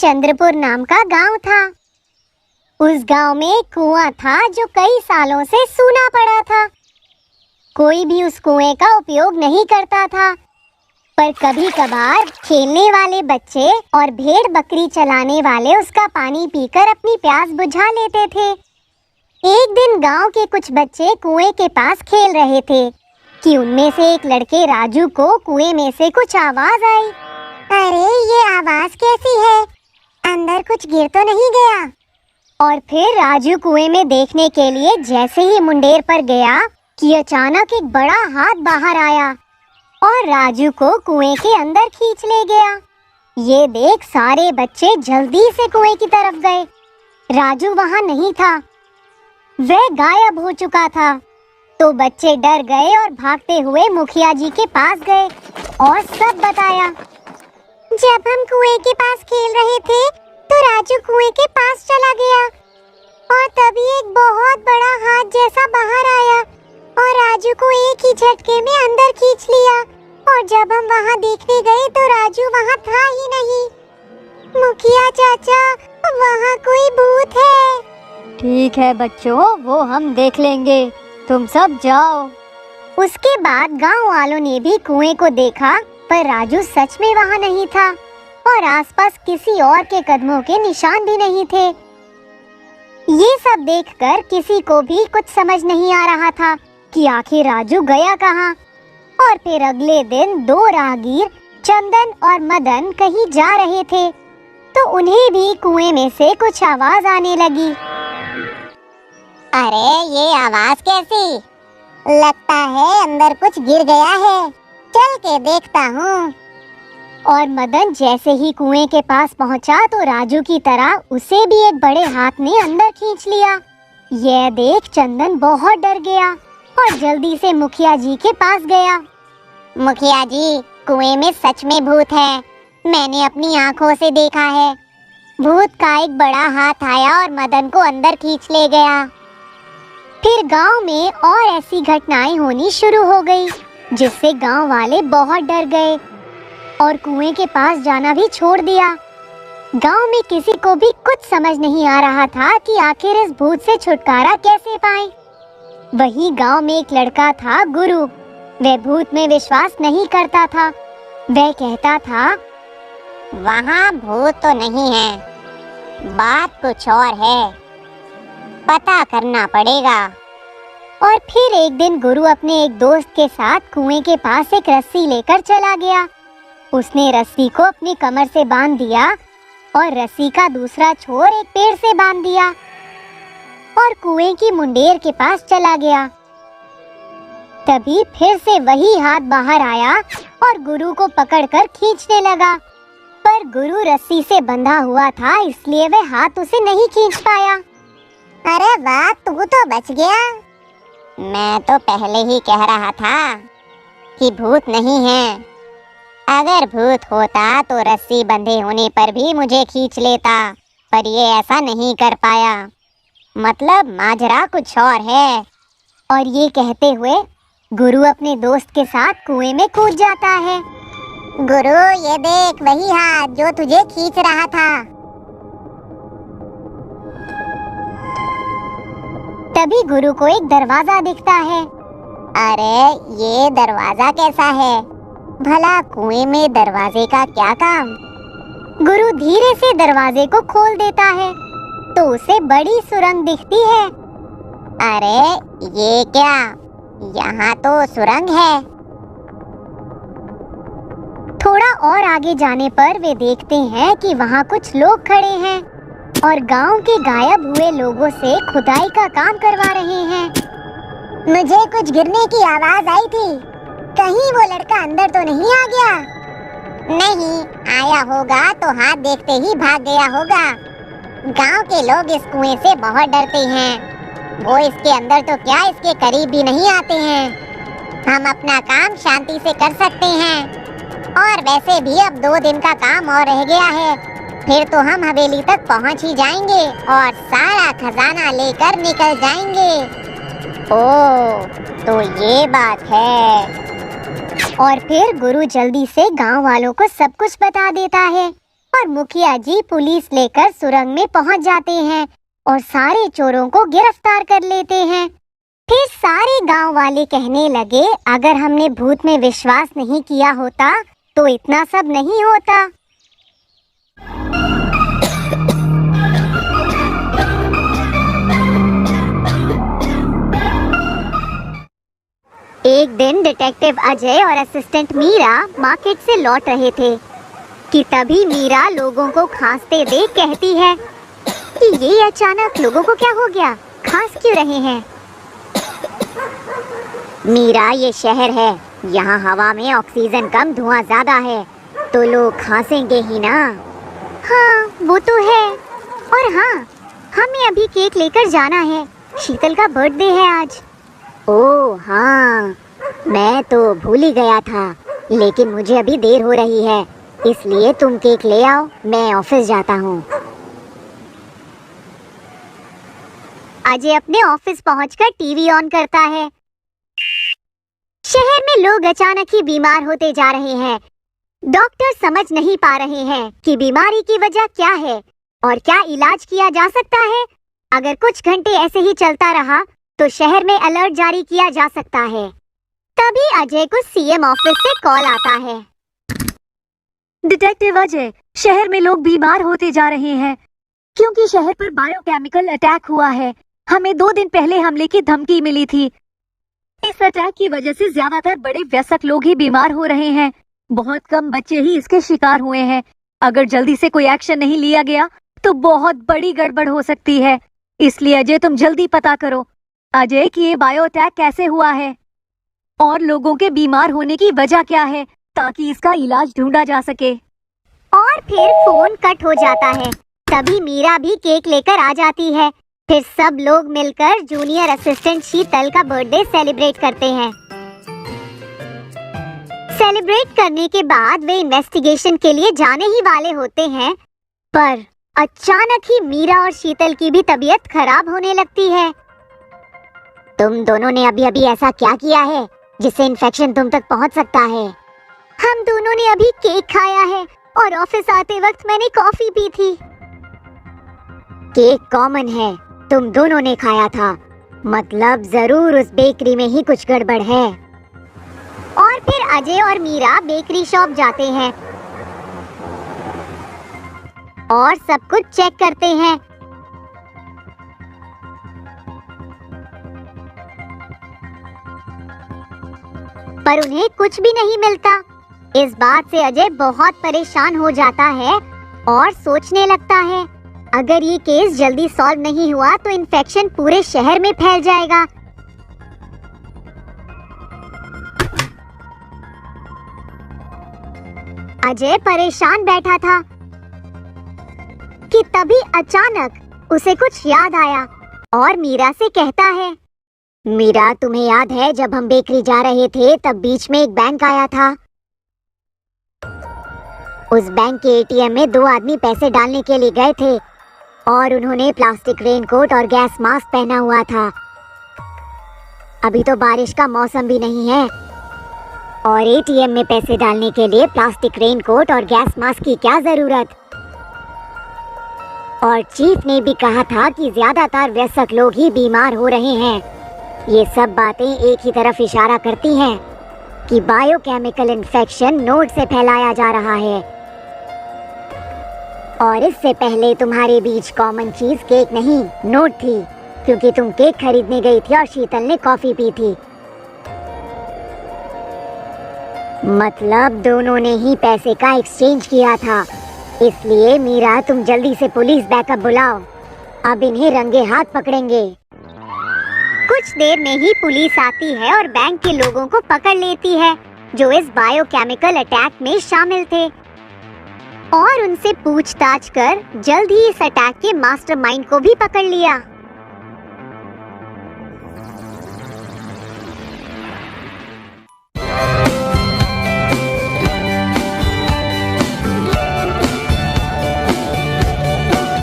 चंद्रपुर नाम का गांव था। उस गांव में एक कुआं था जो कई सालों से सूना पड़ा था। कोई भी उस कुएं का उपयोग नहीं करता था, पर कभी कभार खेलने वाले बच्चे और भेड़ बकरी चलाने वाले उसका पानी पीकर अपनी प्यास बुझा लेते थे। एक दिन गांव के कुछ बच्चे कुएं के पास खेल रहे थे कि उनमें से एक लड़के राजू को कुएं में से कुछ आवाज आई। अरे ये आवाज कैसी है? अंदर कुछ गिर तो नहीं गया? और फिर राजू कुएं में देखने के लिए जैसे ही मुंडेर पर गया कि अचानक एक बड़ा हाथ बाहर आया और राजू को कुएं के अंदर खींच ले गया। ये देख सारे बच्चे जल्दी से कुएं की तरफ गए। राजू वहां नहीं था, वह गायब हो चुका था। तो बच्चे डर गए और भागते हुए मुखिया जी के पास गए और सब बताया। जब हम कुएं के पास खेल रहे थे तो राजू कुएं के पास चला गया और तभी एक बहुत बड़ा हाथ जैसा बाहर आया और राजू को एक ही झटके में अंदर खींच लिया। और जब हम वहां देखने गए तो राजू वहां था ही नहीं। मुखिया चाचा, वहां कोई भूत है। ठीक है बच्चों, वो हम देख लेंगे, तुम सब जाओ। उसके बाद गांव वालों ने भी कुएं को देखा, पर राजू सच में वहां नहीं था और आसपास किसी और के कदमों के निशान भी नहीं थे। ये सब देखकर किसी को भी कुछ समझ नहीं आ रहा था कि आखिर राजू गया कहाँ। और फिर अगले दिन दो राहगीर चंदन और मदन कहीं जा रहे थे तो उन्हें भी कुएं में से कुछ आवाज आने लगी। अरे ये आवाज कैसी? लगता है अंदर कुछ गिर गया है, चल के देखता हूँ। और मदन जैसे ही कुएं के पास पहुंचा तो राजू की तरह उसे भी एक बड़े हाथ ने अंदर खींच लिया। यह देख चंदन बहुत डर गया और जल्दी से मुखिया जी के पास गया। मुखिया जी, कुएं में सच में भूत है, मैंने अपनी आंखों से देखा है। भूत का एक बड़ा हाथ आया और मदन को अंदर खींच ले गया। फिर गांव में और ऐसी घटनाएं होनी शुरू हो गई जिससे गांव वाले बहुत डर गए और कुएं के पास जाना भी छोड़ दिया। गांव में किसी को भी कुछ समझ नहीं आ रहा था कि आखिर इस भूत से छुटकारा कैसे पाएं। वहीं गांव में एक लड़का था गुरु। वह भूत में विश्वास नहीं करता था। वह कहता था, वहां भूत तो नहीं है, बात कुछ और है, पता करना पड़ेगा। और फिर एक दिन गुरु अपने एक दोस्त के साथ कुएं के पास एक रस्सी लेकर चला गया। उसने रस्सी को अपनी कमर से बांध दिया और रस्सी का दूसरा छोर एक पेड़ से बांध दिया और कुएं की मुंडेर के पास चला गया। तभी फिर से वही हाथ बाहर आया और गुरु को पकड़कर खींचने लगा, पर गुरु रस्सी से बंधा हुआ था इसलिए वह हाथ उसे नहीं खींच पाया। अरे वाह, तू तो बच गया। मैं तो पहले ही कह रहा था कि भूत नहीं है। अगर भूत होता तो रस्सी बंधे होने पर भी मुझे खींच लेता, पर ये ऐसा नहीं कर पाया। मतलब माजरा कुछ और है। और ये कहते हुए गुरु अपने दोस्त के साथ कुएं में कूद जाता है। गुरु, ये देख वही हाथ जो तुझे खींच रहा था। तभी गुरु को एक दरवाजा दिखता है। अरे ये दरवाजा कैसा है? भला कुएं में दरवाजे का क्या काम? गुरु धीरे से दरवाजे को खोल देता है तो उसे बड़ी सुरंग दिखती है। अरे ये क्या? यहाँ तो सुरंग है। थोड़ा और आगे जाने पर वे देखते हैं कि वहाँ कुछ लोग खड़े हैं और गांव के गायब हुए लोगों से खुदाई का काम करवा रहे हैं। मुझे कुछ गिरने की आवाज आई थी, कहीं वो लड़का अंदर तो नहीं आ गया? नहीं, आया होगा तो हाथ देखते ही भाग गया होगा। गांव के लोग इस कुएं से बहुत डरते हैं। वो इसके अंदर तो क्या, इसके करीब भी नहीं आते हैं। हम अपना काम शांति से कर सकते हैं। और वैसे भी अब 2 दिन का काम और रह गया है, फिर तो हम हवेली तक पहुंच ही जाएंगे और सारा खजाना लेकर निकल जाएंगे। ओह, तो ये बात है। और फिर गुरु जल्दी से गांव वालों को सब कुछ बता देता है। और मुखिया जी पुलिस लेकर सुरंग में पहुंच जाते हैं और सारे चोरों को गिरफ्तार कर लेते हैं। फिर सारे गांव वाले कहने लगे, अगर हमने भूत में विश्वास नहीं किया होता तो इतना सब नहीं होता। एक दिन डिटेक्टिव अजय और असिस्टेंट मीरा मार्केट से लौट रहे थे कि तभी मीरा लोगों को खांसते देख कहती है कि ये अचानक लोगों को क्या हो गया, खांस क्यों रहे हैं? मीरा, ये शहर है, यहाँ हवा में ऑक्सीजन कम, धुआं ज्यादा है, तो लोग खांसेंगे ही ना। हाँ वो तो है, और हाँ हमें अभी केक लेकर जाना है, शीतल का बर्थडे है आज। ओह हाँ, मैं तो भूल ही गया था, लेकिन मुझे अभी देर हो रही है, इसलिए तुम केक ले आओ, मैं ऑफिस जाता हूँ। अजय अपने ऑफिस पहुंचकर टीवी ऑन करता है। शहर में लोग अचानक ही बीमार होते जा रहे हैं। डॉक्टर समझ नहीं पा रहे हैं कि बीमारी की वजह क्या है और क्या इलाज किया जा सकता है। अगर कुछ घंटे ऐसे ही चलता रहा तो शहर में अलर्ट जारी किया जा सकता है। तभी अजय को सीएम ऑफिस से कॉल आता है। डिटेक्टिव अजय, शहर में लोग बीमार होते जा रहे हैं क्योंकि शहर पर बायोकेमिकल अटैक हुआ है। हमें 2 दिन पहले हमले की धमकी मिली थी। इस अटैक की वजह से ज्यादातर बड़े वयस्क लोग ही बीमार हो रहे हैं, बहुत कम बच्चे ही इसके शिकार हुए हैं। अगर जल्दी से कोई एक्शन नहीं लिया गया तो बहुत बड़ी गड़बड़ हो सकती है। इसलिए अजय, तुम जल्दी पता करो अजय कि ये बायो अटैक कैसे हुआ है और लोगों के बीमार होने की वजह क्या है, ताकि इसका इलाज ढूंढा जा सके। और फिर फोन कट हो जाता है। तभी मीरा भी केक लेकर आ जाती है। फिर सब लोग मिलकर जूनियर असिस्टेंट शीतल का बर्थडे सेलिब्रेट करते हैं। सेलिब्रेट करने के बाद वे इन्वेस्टिगेशन के लिए जाने ही वाले होते हैं, पर अचानक ही मीरा और शीतल की भी तबीयत खराब होने लगती है। तुम दोनों ने अभी अभी ऐसा क्या किया है जिससे इन्फेक्शन तुम तक पहुंच सकता है? हम दोनों ने अभी केक खाया है और ऑफिस आते वक्त मैंने कॉफी पी थी। केक कॉमन है, तुम दोनों ने खाया था, मतलब जरूर उस बेकरी में ही कुछ गड़बड़ है। और फिर अजय और मीरा बेकरी शॉप जाते हैं और सब कुछ चेक करते हैं। पर उन्हें कुछ भी नहीं मिलता। इस बात से अजय बहुत परेशान हो जाता है और सोचने लगता है, अगर ये केस जल्दी सॉल्व नहीं हुआ तो इन्फेक्शन पूरे शहर में फैल जाएगा। अजय परेशान बैठा था कि तभी अचानक उसे कुछ याद आया और मीरा से कहता है, मीरा, तुम्हें याद है जब हम बेकरी जा रहे थे तब बीच में एक बैंक आया था। उस बैंक के एटीएम में 2 आदमी पैसे डालने के लिए गए थे और उन्होंने प्लास्टिक रेनकोट और गैस मास्क पहना हुआ था। अभी तो बारिश का मौसम भी नहीं है और एटीएम में पैसे डालने के लिए प्लास्टिक रेनकोट और गैस मास्क की क्या जरूरत। और चीफ ने भी कहा था कि ज्यादातर वयस्क लोग ही बीमार हो रहे हैं। ये सब बातें एक ही तरफ इशारा करती हैं कि बायोकेमिकल इन्फेक्शन नोट से फैलाया जा रहा है। और इससे पहले तुम्हारे बीच कॉमन चीज केक नहीं, नोट थी, क्योंकि तुम केक खरीदने गई थी और शीतल ने कॉफी पी थी। मतलब दोनों ने ही पैसे का एक्सचेंज किया था। इसलिए मीरा, तुम जल्दी से पुलिस बैकअप बुलाओ, अब इन्हें रंगे हाथ पकड़ेंगे। कुछ देर में ही पुलिस आती है और बैंक के लोगों को पकड़ लेती है जो इस बायोकेमिकल अटैक में शामिल थे, और उनसे पूछताछ कर जल्द ही इस अटैक के मास्टरमाइंड को भी पकड़ लिया।